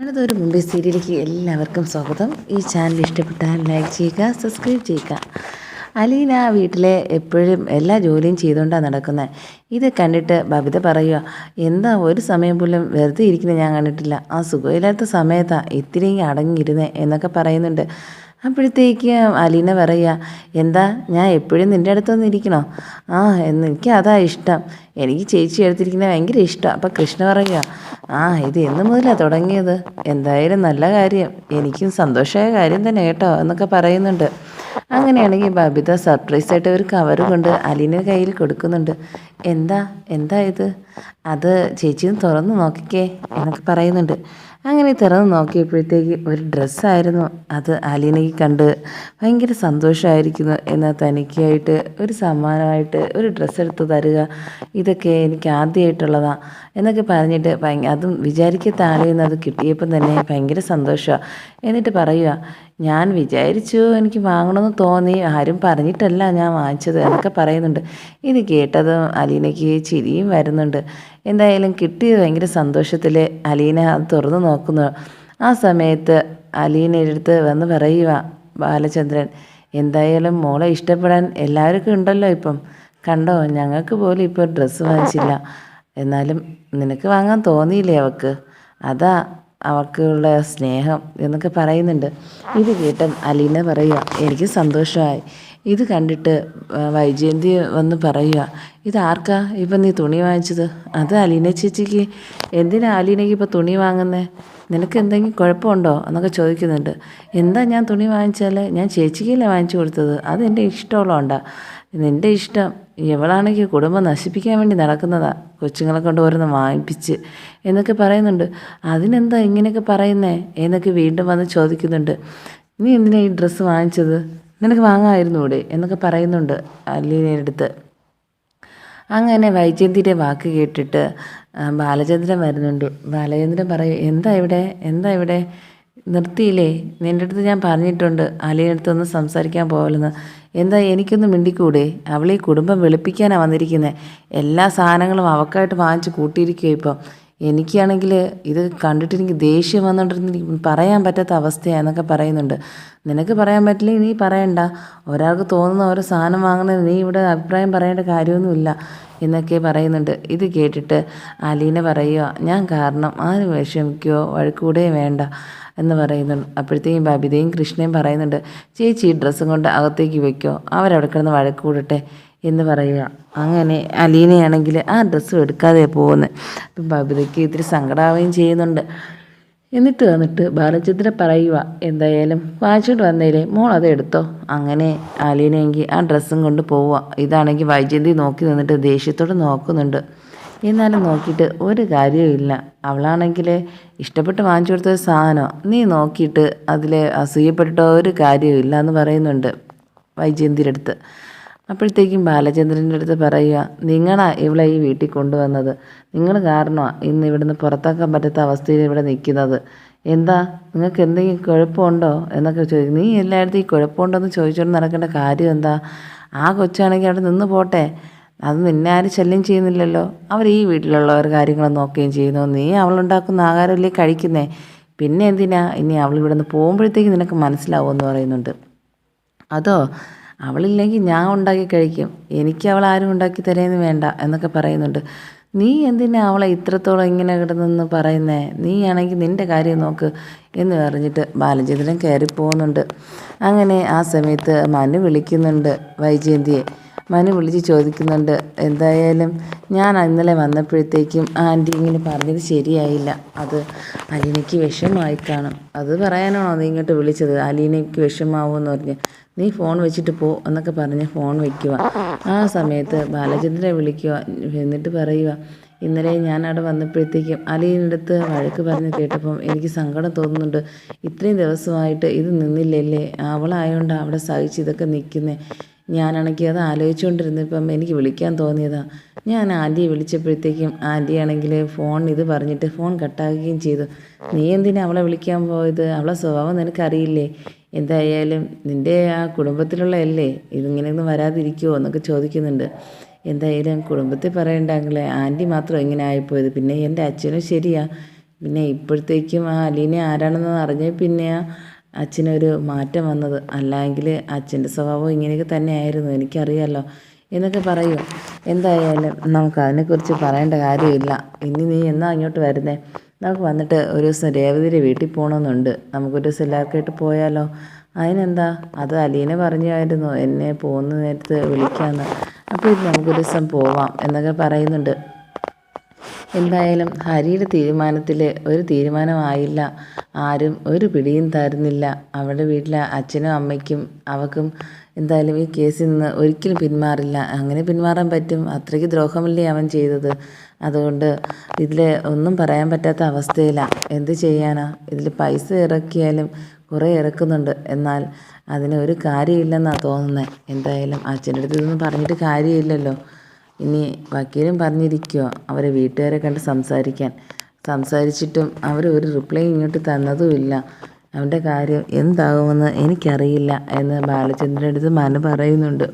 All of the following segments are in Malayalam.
ഞാനതൊരു മുംബൈ സീരിയലിലേക്ക് എല്ലാവർക്കും സ്വാഗതം. ഈ ചാനൽ ഇഷ്ടപ്പെട്ടാൽ ലൈക്ക് ചെയ്യുക, സബ്സ്ക്രൈബ് ചെയ്യുക. അലീന വീട്ടിലെ എപ്പോഴും എല്ലാ ജോലിയും ചെയ്തുകൊണ്ടാണ് നടക്കുന്നത്. ഇത് കണ്ടിട്ട് ബബിത പറയുക, എന്താ ഒരു സമയം പോലും വെറുതെ ഇരിക്കുന്നത് ഞാൻ കണ്ടിട്ടില്ല. ആ സുഖമില്ലാത്ത സമയത്താണ് ഇത്തിരിയും അടങ്ങിയിരുന്നേ എന്നൊക്കെ പറയുന്നുണ്ട്. അപ്പോഴത്തേക്ക് അലീന പറയുക, എന്താ ഞാൻ എപ്പോഴും നിൻ്റെ അടുത്തൊന്ന് ഇരിക്കണോ? എനിക്ക് അതാ ഇഷ്ടം. എനിക്ക് ചേച്ചി എടുത്തിരിക്കുന്നത് ഭയങ്കര ഇഷ്ടമാണ്. അപ്പം കൃഷ്ണ പറയുക, ഇത് എന്ന് മുതലാണ് തുടങ്ങിയത്? എന്തായാലും നല്ല കാര്യം, എനിക്കും സന്തോഷമായ കാര്യം തന്നെ കേട്ടോ എന്നൊക്കെ പറയുന്നുണ്ട്. അങ്ങനെയാണെങ്കിൽ ബബിത സർപ്രൈസായിട്ട് ഒരു കവർ കൊണ്ട് അലീന കയ്യിൽ കൊടുക്കുന്നുണ്ട്. എന്താ എന്താ ഇത്? അത് ചേച്ചിയും തുറന്ന് നോക്കിക്കേ എന്നൊക്കെ പറയുന്നുണ്ട്. അങ്ങനെ തുറന്ന് നോക്കിയപ്പോഴത്തേക്ക് ഒരു ഡ്രസ്സായിരുന്നു. അത് അലീനയ്ക്ക് കണ്ട് ഭയങ്കര സന്തോഷമായിരിക്കുന്നു. എന്നാൽ തനിക്കായിട്ട് ഒരു സമ്മാനമായിട്ട് ഒരു ഡ്രസ്സ് എടുത്ത് തരിക, ഇതൊക്കെ എനിക്ക് ആദ്യമായിട്ടുള്ളതാണ് എന്നൊക്കെ പറഞ്ഞിട്ട് അതും വിചാരിക്കാത്ത ആളിൽ നിന്ന് അത് കിട്ടിയപ്പം തന്നെ ഭയങ്കര സന്തോഷമാണ്. എന്നിട്ട് പറയുക, ഞാൻ വിചാരിച്ചു എനിക്ക് വാങ്ങണമെന്ന് തോന്നി, ആരും പറഞ്ഞിട്ടല്ല ഞാൻ വാങ്ങിച്ചത് എന്നൊക്കെ പറയുന്നുണ്ട്. ഇത് കേട്ടതും അലീനയ്ക്ക് ചിരിയും വരുന്നുണ്ട്. എന്തായാലും കിട്ടിയത് ഭയങ്കര സന്തോഷത്തിൽ അലീന അത് തുറന്നു നോക്കുന്നു. ആ സമയത്ത് അലീനയുടെ അടുത്ത് വന്ന് പറയുക ബാലചന്ദ്രൻ, എന്തായാലും മോളെ ഇഷ്ടപ്പെടാൻ എല്ലാവർക്കും ഉണ്ടല്ലോ ഇപ്പം. കണ്ടോ, ഞങ്ങൾക്ക് പോലും ഇപ്പോൾ ഡ്രസ്സ് വാങ്ങിച്ചില്ല, എന്നാലും നിനക്ക് വാങ്ങാൻ തോന്നിയില്ലേ അവൾക്ക്? അതാ അവൾക്കുള്ള സ്നേഹം എന്നൊക്കെ പറയുന്നുണ്ട്. ഇത് കേട്ട അലീന പറയുക, എനിക്ക് സന്തോഷമായി. ഇത് കണ്ടിട്ട് വൈജയന്തി വന്ന് പറയുക, ഇതാർക്കാ ഇപ്പം നീ തുണി വാങ്ങിച്ചത്? അത് അലീന ചേച്ചിക്ക്. എന്തിനാ അലീനയ്ക്ക് ഇപ്പോൾ തുണി വാങ്ങുന്നത്? നിനക്ക് എന്തെങ്കിലും കുഴപ്പമുണ്ടോ എന്നൊക്കെ ചോദിക്കുന്നുണ്ട്. എന്താ ഞാൻ തുണി വാങ്ങിച്ചാൽ? ഞാൻ ചേച്ചിക്കല്ലേ വാങ്ങിച്ചു കൊടുത്തത്, അത് എൻ്റെ ഇഷ്ടമുള്ളതുകൊണ്ടാണ്. നിൻ്റെ ഇഷ്ടം. ഇവളാണെങ്കിൽ കുടുംബം നശിപ്പിക്കാൻ വേണ്ടി നടക്കുന്നതാ, കൊച്ചുങ്ങളെ കൊണ്ട് ഓരോന്ന് വാങ്ങിപ്പിച്ച് എന്നൊക്കെ പറയുന്നുണ്ട്. അതിനെന്താ ഇങ്ങനെയൊക്കെ പറയുന്നേ എന്നൊക്കെ വീണ്ടും വന്ന് ചോദിക്കുന്നുണ്ട്. നീ എന്തിനാ ഈ ഡ്രസ്സ് വാങ്ങിച്ചത്? നിനക്ക് വാങ്ങാമായിരുന്നൂടെ എന്നൊക്കെ പറയുന്നുണ്ട് അലീനയുടെ അടുത്ത്. അങ്ങനെ വൈജയന്തിയുടെ വാക്ക് കേട്ടിട്ട് ബാലചന്ദ്രൻ വരുന്നുണ്ട്. ബാലചന്ദ്രൻ പറയും, എന്താ ഇവിടെ നിർത്തിയില്ലേ? നിൻ്റെ അടുത്ത് ഞാൻ പറഞ്ഞിട്ടുണ്ട് അലീനയുടെ അടുത്തൊന്ന് സംസാരിക്കാൻ പോകലെന്ന്. എന്താ എനിക്കൊന്ന് മിണ്ടിക്കൂടെ? അവൾ ഈ കുടുംബം വെളുപ്പിക്കാനാണ് വന്നിരിക്കുന്നത്. എല്ലാ സാധനങ്ങളും അവൾക്കായിട്ട് വാങ്ങിച്ച് കൂട്ടിയിരിക്കുക ഇപ്പം. എനിക്കാണെങ്കിൽ ഇത് കണ്ടിട്ട് എനിക്ക് ദേഷ്യം വന്നുകൊണ്ടിരുന്ന് പറയാൻ പറ്റാത്ത അവസ്ഥയാണെന്നൊക്കെ പറയുന്നുണ്ട്. നിനക്ക് പറയാൻ പറ്റില്ലെങ്കിൽ നീ പറയണ്ട. ഒരാൾക്ക് തോന്നുന്ന ഓരോ സാധനം വാങ്ങുന്നത് നീ ഇവിടെ അഭിപ്രായം പറയേണ്ട കാര്യമൊന്നുമില്ല എന്നൊക്കെ പറയുന്നുണ്ട്. ഇത് കേട്ടിട്ട് അലീന പറയുക, ഞാൻ കാരണം ആരും വിഷമിക്കുകയോ വഴക്കൂടുകയോ വേണ്ട എന്ന് പറയുന്നുണ്ട്. അപ്പോഴത്തേക്കും ബബിതയും കൃഷ്ണയും പറയുന്നുണ്ട്, ചേച്ചി ഈ ഡ്രസ്സും കൊണ്ട് അകത്തേക്ക് വെക്കോ, അവരവിടെ കിടന്ന് വഴക്കൂടട്ടെ എന്ന് പറയുക. അങ്ങനെ അലീനയാണെങ്കിൽ ആ ഡ്രസ്സും എടുക്കാതെ പോകുന്നത്. അപ്പം ബബിതയ്ക്ക് ഇത്തിരി സങ്കടമാവുകയും ചെയ്യുന്നുണ്ട്. എന്നിട്ട് ബാലചന്ദ്രൻ പറയുക, എന്തായാലും വാങ്ങിച്ചോണ്ട് വന്നേലേ മോൾ അത് എടുത്തോ. അങ്ങനെ അലീനയെങ്കിൽ ആ ഡ്രസ്സും കൊണ്ട് പോവുക. ഇതാണെങ്കിൽ വൈജയന്തി നോക്കി നിന്നിട്ട് ദേഷ്യത്തോടെ നോക്കുന്നുണ്ട്. എന്നാലും നോക്കിയിട്ട് ഒരു കാര്യവുമില്ല. അവളാണെങ്കിൽ ഇഷ്ടപ്പെട്ട് വാങ്ങിച്ചു കൊടുത്ത സാധനം നീ നോക്കിയിട്ട് അതിൽ അസൂയപ്പെട്ടിട്ടോ ഒരു കാര്യവുമില്ല എന്ന് പറയുന്നുണ്ട് വൈജയന്തിയുടെ അടുത്ത്. അപ്പോഴത്തേക്കും ബാലചന്ദ്രൻ്റെ അടുത്ത് പറയുക, നിങ്ങളാ ഇവളെ ഈ വീട്ടിൽ കൊണ്ടുവന്നത്, നിങ്ങൾ കാരണമാണ് ഇന്ന് ഇവിടുന്ന് പുറത്താക്കാൻ പറ്റാത്ത അവസ്ഥയിൽ ഇവിടെ നിൽക്കുന്നത്. എന്താ നിങ്ങൾക്ക് എന്തെങ്കിലും കുഴപ്പമുണ്ടോ എന്നൊക്കെ ചോദിക്കും. നീ എല്ലായിടത്തും ഈ കുഴപ്പമുണ്ടോ എന്ന് ചോദിച്ചുകൊണ്ട് നടക്കേണ്ട കാര്യം എന്താ? ആ കൊച്ചാണെങ്കിൽ അവിടെ നിന്ന് പോട്ടെ, അത് നിന്നെ ആരും ശല്യം ചെയ്യുന്നില്ലല്ലോ. അവർ ഈ വീട്ടിലുള്ളവർ കാര്യങ്ങൾ നോക്കുകയും ചെയ്യുന്നു. നീ അവളുണ്ടാക്കുന്ന ആഹാരമല്ലേ കഴിക്കുന്നേ, പിന്നെ എന്തിനാ ഇനി അവൾ ഇവിടെ നിന്ന് പോകുമ്പോഴത്തേക്ക് നിനക്ക് മനസ്സിലാവുമെന്ന് പറയുന്നുണ്ട്. അതോ അവളില്ലെങ്കിൽ ഞാൻ ഉണ്ടാക്കി കഴിക്കും, എനിക്ക് അവൾ ആരും ഉണ്ടാക്കി തരേന്ന് വേണ്ട എന്നൊക്കെ പറയുന്നുണ്ട്. നീ എന്തിനാ അവളെ ഇത്രത്തോളം ഇങ്ങനെ കിടന്നെന്ന് പറയുന്നേ? നീ ആണെങ്കിൽ നിൻ്റെ കാര്യം നോക്ക് എന്ന് പറഞ്ഞിട്ട് ബാലചന്ദ്രൻ കയറിപ്പോകുന്നുണ്ട്. അങ്ങനെ ആ സമയത്ത് മനു വിളിക്കുന്നുണ്ട് വൈജയന്തിയെ. മനു വിളിച്ച് ചോദിക്കുന്നുണ്ട്, എന്തായാലും ഞാൻ ഇന്നലെ വന്നപ്പോഴത്തേക്കും ആൻറ്റി ഇങ്ങനെ പറഞ്ഞത് ശരിയായില്ല, അത് അലീനയ്ക്ക് വിഷമമായി കാണും. അത് പറയാനാണോ നീ ഇങ്ങോട്ട് വിളിച്ചത്? അലീനയ്ക്ക് വിഷമാവുമെന്ന് പറഞ്ഞ് നീ ഫോൺ വെച്ചിട്ട് പോ എന്നൊക്കെ പറഞ്ഞ് ഫോൺ വയ്ക്കുക. ആ സമയത്ത് ബാലചന്ദ്രനെ വിളിക്കുക. എന്നിട്ട് പറയുക, ഇന്നലെ ഞാൻ അവിടെ വന്നപ്പോഴത്തേക്കും അലീനയുടെ അടുത്ത് വഴക്ക് പറഞ്ഞ് കേട്ടപ്പം എനിക്ക് സങ്കടം തോന്നുന്നുണ്ട്. ഇത്രയും ദിവസമായിട്ട് ഇത് നിന്നില്ലല്ലേ, അവളായതുകൊണ്ടാണ് അവിടെ സഹിച്ച് ഇതൊക്കെ നിൽക്കുന്നത്. ഞാനാണെങ്കിൽ അത് ആലോചിച്ചുകൊണ്ടിരുന്നപ്പം എനിക്ക് വിളിക്കാൻ തോന്നിയതാണ്. ഞാൻ ആൻറ്റിയെ വിളിച്ചപ്പോഴത്തേക്കും ആൻറ്റിയാണെങ്കിൽ ഫോൺ ഇത് പറഞ്ഞിട്ട് ഫോൺ കട്ടാക്കുകയും ചെയ്തു. നീ എന്തിനാ അവളെ വിളിക്കാൻ പോയത്? അവളെ സ്വഭാവം നിനക്കറിയില്ലേ? എന്തായാലും നിൻ്റെ ആ കുടുംബത്തിലുള്ള അല്ലേ, ഇതിങ്ങനെയൊന്നും വരാതിരിക്കുമോ എന്നൊക്കെ ചോദിക്കുന്നുണ്ട്. എന്തായാലും കുടുംബത്തിൽ പറയണ്ടെങ്കിലേ ആൻറ്റി മാത്രം ഇങ്ങനെ ആയിപ്പോയത്, പിന്നെ എൻ്റെ അച്ഛനും ശരിയാ, പിന്നെ ഇപ്പോഴത്തേക്കും ആ അലീന ആരാണെന്ന് അറിഞ്ഞേ പിന്നെയാ അച്ഛനൊരു മാറ്റം വന്നത്. അല്ലെങ്കിൽ അച്ഛൻ്റെ സ്വഭാവം ഇങ്ങനെയൊക്കെ തന്നെയായിരുന്നു, എനിക്കറിയാമല്ലോ എന്നൊക്കെ പറയും. എന്തായാലും നമുക്ക് അതിനെക്കുറിച്ച് പറയേണ്ട കാര്യമില്ല. ഇനി നീ എന്നാ ഇങ്ങോട്ട് വരുന്നേ? നമുക്ക് വന്നിട്ട് ഒരു ദിവസം രേവതിയുടെ വീട്ടിൽ പോകണമെന്നുണ്ട്. നമുക്കൊരു ദിവസം എല്ലാവർക്കായിട്ട് പോയാലോ? അതിനെന്താ? അത് അലീന പറഞ്ഞായിരുന്നു എന്നെ പോകുന്ന നേരത്ത് വിളിക്കാമെന്ന്. അപ്പോൾ ഇത് നമുക്കൊരു ദിവസം പോവാം എന്നൊക്കെ പറയുന്നുണ്ട്. എന്തായാലും ഹരിയുടെ തീരുമാനത്തിൽ ഒരു തീരുമാനമായില്ല. ആരും ഒരു പിടിയും തരുന്നില്ല. അവളുടെ വീട്ടിലെ അച്ഛനും അമ്മയ്ക്കും അവൾക്കും എന്തായാലും ഈ കേസിൽ നിന്ന് ഒരിക്കലും പിന്മാറില്ല. അങ്ങനെ പിന്മാറാൻ പറ്റും? അത്രയ്ക്ക് ദ്രോഹമല്ലേ അവൻ ചെയ്തത്. അതുകൊണ്ട് ഇതിൽ ഒന്നും പറയാൻ പറ്റാത്ത അവസ്ഥയിലാണ്. എന്ത് ചെയ്യാനാ? ഇതിൽ പൈസ ഇറക്കിയാലും കുറേ ഇറക്കുന്നുണ്ട്, എന്നാൽ അതിന് ഒരു കാര്യമില്ലെന്നാണ് തോന്നുന്നത്. എന്തായാലും അച്ഛൻ്റെ അടുത്ത് ഇതൊന്നും പറഞ്ഞിട്ട് കാര്യമില്ലല്ലോ. ഇനി വക്കീലും പറഞ്ഞിരിക്കുമോ അവരെ വീട്ടുകാരെ കണ്ട് സംസാരിച്ചിട്ടും അവർ ഒരു റിപ്ലൈ ഇങ്ങോട്ട് തന്നതുമില്ല. അവൻ്റെ കാര്യം എന്താകുമെന്ന് എനിക്കറിയില്ല എന്ന് ബാലചന്ദ്രൻ്റെ അടുത്ത് മനു പറയുന്നുണ്ട്.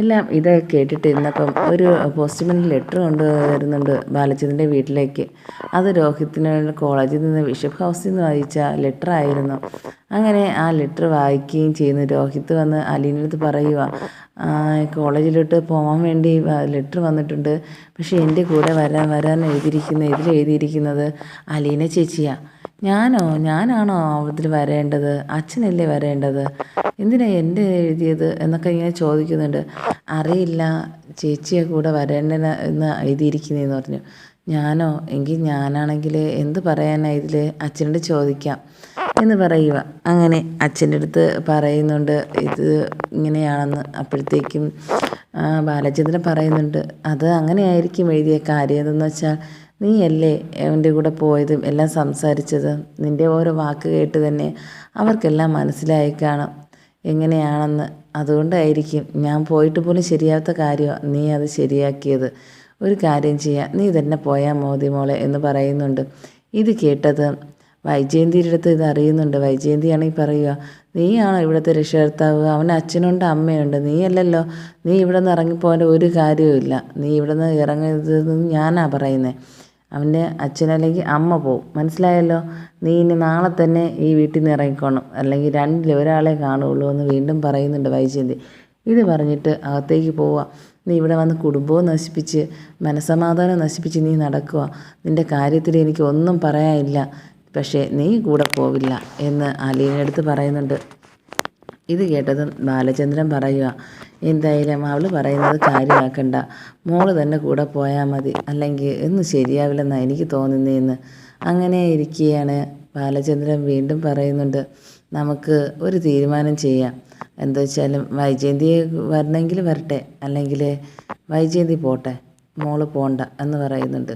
എല്ലാം ഇത് കേട്ടിട്ട് ഇന്നപ്പം ഒരു പോസ്റ്റ്മാൻ ലെറ്റർ കൊണ്ടുവരുന്നുണ്ട് ബാലചന്ദ്രൻ്റെ വീട്ടിലേക്ക്. അത് രോഹിത്തിന് കോളേജിൽ നിന്ന് ബിഷപ്പ് ഹൗസിൽ നിന്ന് വായിച്ച ലെറ്ററായിരുന്നു. അങ്ങനെ ആ ലെറ്റർ വായിക്കുകയും ചെയ്യുന്നു. രോഹിത്ത് വന്ന് അലീനയുടെ അടുത്ത് പറയുക, കോളേജിലോട്ട് പോകാൻ വേണ്ടി ലെറ്റർ വന്നിട്ടുണ്ട്. പക്ഷേ എൻ്റെ കൂടെ വരാൻ ഇതിലെഴുതിയിരിക്കുന്നത് അലീന ചേച്ചിയാണ്. ഞാനാണോ ഇതിൽ വരേണ്ടത്? അച്ഛനല്ലേ വരേണ്ടത്? എന്തിനാ എൻ്റെ എഴുതിയത് എന്നൊക്കെ ഇങ്ങനെ ചോദിക്കുന്നുണ്ട്. അറിയില്ല, ചേച്ചിയെ കൂടെ വരേണ്ടത് എന്ന് എഴുതിയിരിക്കുന്നതെന്ന് പറഞ്ഞു. എങ്കിൽ ഞാനാണെങ്കിൽ എന്ത് പറയാനാ ഇതിൽ? അച്ഛനോട് ചോദിക്കാം എന്ന് പറയുക. അങ്ങനെ അച്ഛൻ്റെ അടുത്ത് പറയുന്നുണ്ട് ഇത് ഇങ്ങനെയാണെന്ന്. അപ്പോഴത്തേക്കും ബാലചന്ദ്രൻ പറയുന്നുണ്ട്, അത് അങ്ങനെയായിരിക്കും എഴുതിയ കാര്യം. എന്തെന്ന് വെച്ചാൽ നീയല്ലേ അവൻ്റെ കൂടെ പോയതും എല്ലാം സംസാരിച്ചതും. നിൻ്റെ ഓരോ വാക്ക് കേട്ട് തന്നെ അവർക്കെല്ലാം മനസ്സിലായി കാണും എങ്ങനെയാണെന്ന്. അതുകൊണ്ടായിരിക്കും ഞാൻ പോയിട്ട് പോലും ശരിയാവാത്ത കാര്യമാണ് നീ അത് ശരിയാക്കിയത്. ഒരു കാര്യം ചെയ്യാം, നീ തന്നെ പോയാൽ മതി മോളെ എന്ന് പറയുന്നുണ്ട്. ഇത് കേട്ടത് വൈജയന്തിയുടെ അടുത്ത് ഇത് അറിയുന്നുണ്ട്. വൈജയന്തിയാണെങ്കിൽ പറയുക, നീയാണോ ഇവിടുത്തെ രക്ഷകർത്താവ്? അവന് അച്ഛനുണ്ട് അമ്മയുണ്ട്, നീയല്ലല്ലോ. നീ ഇവിടെ നിന്ന് ഇറങ്ങിപ്പോകേണ്ട ഒരു കാര്യവുമില്ല. നീ ഇവിടെ നിന്ന് ഇറങ്ങരുതെന്ന് ഞാനാ പറയുന്നത്. അവൻ്റെ അച്ഛനല്ലെങ്കിൽ അമ്മ പോവും, മനസ്സിലായല്ലോ. നീ ഇനി നാളെ തന്നെ ഈ വീട്ടിൽ നിന്ന് ഇറങ്ങിക്കോണം, അല്ലെങ്കിൽ രണ്ടിൽ ഒരാളെ കാണുകയുള്ളൂ എന്ന് വീണ്ടും പറയുന്നുണ്ട് വൈജയന്തി. ഇത് പറഞ്ഞിട്ട് അകത്തേക്ക് പോവുക. നീ ഇവിടെ വന്ന് കുടുംബവും നശിപ്പിച്ച് മനസ്സമാധാനം നശിപ്പിച്ച് നീ നടക്കുക. നിൻ്റെ കാര്യത്തിൽ എനിക്ക് ഒന്നും പറയാനില്ല, പക്ഷേ നീ കൂടെ പോവില്ല എന്ന് അലീനയുടെ അടുത്ത് പറയുന്നുണ്ട്. ഇത് കേട്ടതും ബാലചന്ദ്രൻ പറയുക, എന്തായാലും അവൾ പറയുന്നത് കാര്യമാക്കണ്ട, മോള് തന്നെ കൂടെ പോയാൽ മതി, അല്ലെങ്കിൽ ഒന്നും ശരിയാവില്ലെന്നാണ് എനിക്ക് തോന്നുന്നതെന്ന്. അങ്ങനെ ഇരിക്കുകയാണ്. ബാലചന്ദ്രൻ വീണ്ടും പറയുന്നുണ്ട്, നമുക്ക് ഒരു തീരുമാനം ചെയ്യാം. എന്താ വെച്ചാലും വൈജയന്തിയെ വരണമെങ്കിൽ വരട്ടെ, അല്ലെങ്കിൽ വൈജയന്തി പോട്ടെ, മോള് പോണ്ട എന്ന് പറയുന്നുണ്ട്.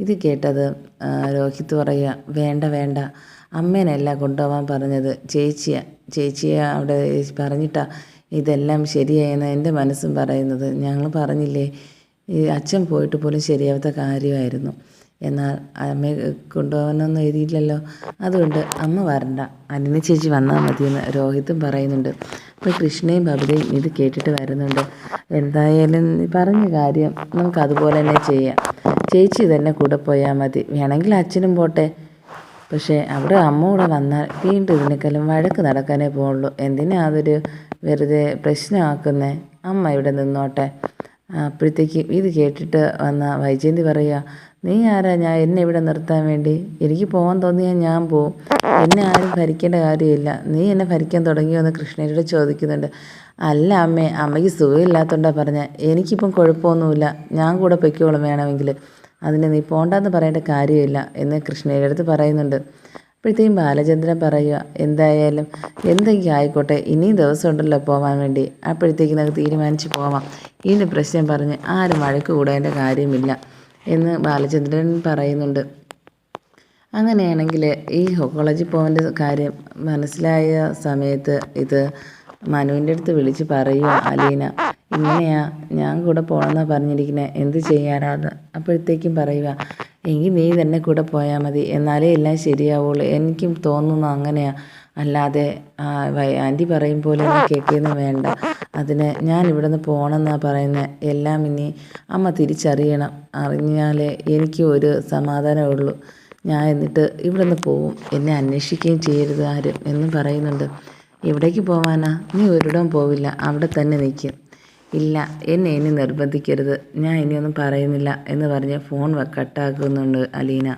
ഇത് കേട്ടത് രോഹിത്ത് പറയുക, വേണ്ട, അമ്മേനല്ല കൊണ്ടുപോകാൻ പറഞ്ഞത്, ചേച്ചിയെ അവിടെ പറഞ്ഞിട്ടാ ഇതെല്ലാം ശരിയായെന്ന് എൻ്റെ മനസ്സും പറയുന്നത്. ഞങ്ങൾ പറഞ്ഞില്ലേ, ഈ അച്ഛൻ പോയിട്ട് പോലും ശരിയാവാത്ത കാര്യമായിരുന്നു. എന്നാൽ അമ്മയെ കൊണ്ടുപോകാനൊന്നും എഴുതിയില്ലല്ലോ, അതുകൊണ്ട് അമ്മ വരണ്ട, അലിന ചേച്ചി വന്നാൽ മതിയെന്ന് രോഹിത്തും പറയുന്നുണ്ട്. അപ്പോൾ കൃഷ്ണയും ബബിതയും ഇത് കേട്ടിട്ട് വരുന്നുണ്ട്. എന്തായാലും പറഞ്ഞ കാര്യം നമുക്ക് അതുപോലെ തന്നെ ചെയ്യാം. ചേച്ചി തന്നെ കൂടെ പോയാൽ മതി, വേണമെങ്കിൽ അച്ഛനും പോട്ടെ. പക്ഷേ അവിടെ അമ്മ കൂടെ വന്നാൽ വീണ്ടും ഇതിനേക്കാളും വഴക്ക് നടക്കാനേ പോകുള്ളൂ. എന്തിനാ അതൊരു വെറുതെ പ്രശ്നമാക്കുന്നേ? അമ്മ ഇവിടെ നിന്നോട്ടെ. അപ്പോഴത്തേക്ക് ഇത് കേട്ടിട്ട് വന്ന വൈജയന്തി പറയുക, നീ ആരാ എന്നെ ഇവിടെ നിർത്താൻ വേണ്ടി? എനിക്ക് പോകാൻ തോന്നിയാൽ ഞാൻ പോവും, എന്നെ ആരും ഭരിക്കേണ്ട കാര്യമില്ല. നീ എന്നെ ഭരിക്കാൻ തുടങ്ങിയോ എന്ന് കൃഷ്ണയോട് ചോദിക്കുന്നുണ്ട്. അല്ല അമ്മേ, അമ്മയ്ക്ക് സുഖമില്ലാത്തതുകൊണ്ടാണ് പറഞ്ഞത്. എനിക്കിപ്പം കുഴപ്പമൊന്നുമില്ല, ഞാൻ കൂടെ പൊയ്ക്കോളും വേണമെങ്കിൽ, അതിന് നീ പോണ്ടെന്ന് പറയേണ്ട കാര്യമില്ല എന്ന് കൃഷ്ണയുടെ അടുത്ത് പറയുന്നുണ്ട്. അപ്പോഴത്തേക്കും ബാലചന്ദ്രൻ പറയുക, എന്തായാലും എന്തെങ്കിലും ആയിക്കോട്ടെ, ഇനിയും ദിവസം ഉണ്ടല്ലോ പോകാൻ വേണ്ടി, അപ്പോഴത്തേക്കും നമുക്ക് തീരുമാനിച്ച് പോവാം. ഇതിൻ്റെ പ്രശ്നം പറഞ്ഞ് ആരും വഴക്ക് കൂടേണ്ട കാര്യമില്ല എന്ന് ബാലചന്ദ്രൻ പറയുന്നുണ്ട്. അങ്ങനെയാണെങ്കിൽ ഈ കോളേജിൽ പോകേണ്ട കാര്യം മനസ്സിലായ സമയത്ത് ഇത് മനുവിൻ്റെ അടുത്ത് വിളിച്ച് പറയുക അലീന, ഇങ്ങനെയാ ഞാൻ കൂടെ പോകണമെന്നാണ് പറഞ്ഞിരിക്കുന്നത്, എന്ത് ചെയ്യാനാന്ന്. അപ്പോഴത്തേക്കും പറയുക, എങ്കിൽ നീ തന്നെ കൂടെ പോയാൽ മതി, എന്നാലേ എല്ലാം ശരിയാവുള്ളൂ. എനിക്കും തോന്നുന്നു അങ്ങനെയാണ്, അല്ലാതെ ആൻറ്റി പറയും പോലെ കേൾക്കുകയൊന്നും വേണ്ട. അതിന് ഞാൻ ഇവിടെ നിന്ന് പോകണമെന്നാണ് പറയുന്നത്. എല്ലാം ഇനി അമ്മ തിരിച്ചറിയണം, അറിഞ്ഞാലേ എനിക്ക് ഒരു സമാധാനമുള്ളൂ. ഞാൻ എന്നിട്ട് ഇവിടെ നിന്ന് പോവും, എന്നെ അന്വേഷിക്കുകയും ചെയ്യരുത് ആരും എന്നും പറയുന്നുണ്ട്. എവിടേക്ക് പോവാനാ? നീ ഒരിടവും പോവില്ല, അവിടെ തന്നെ നിൽക്കും. ഇല്ല, എന്നെ ഇനി നിർബന്ധിക്കരുത്, ഞാൻ ഇനിയൊന്നും പറയുന്നില്ല എന്ന് പറഞ്ഞ് ഫോൺ കട്ടാക്കുന്നുണ്ട് അലീന.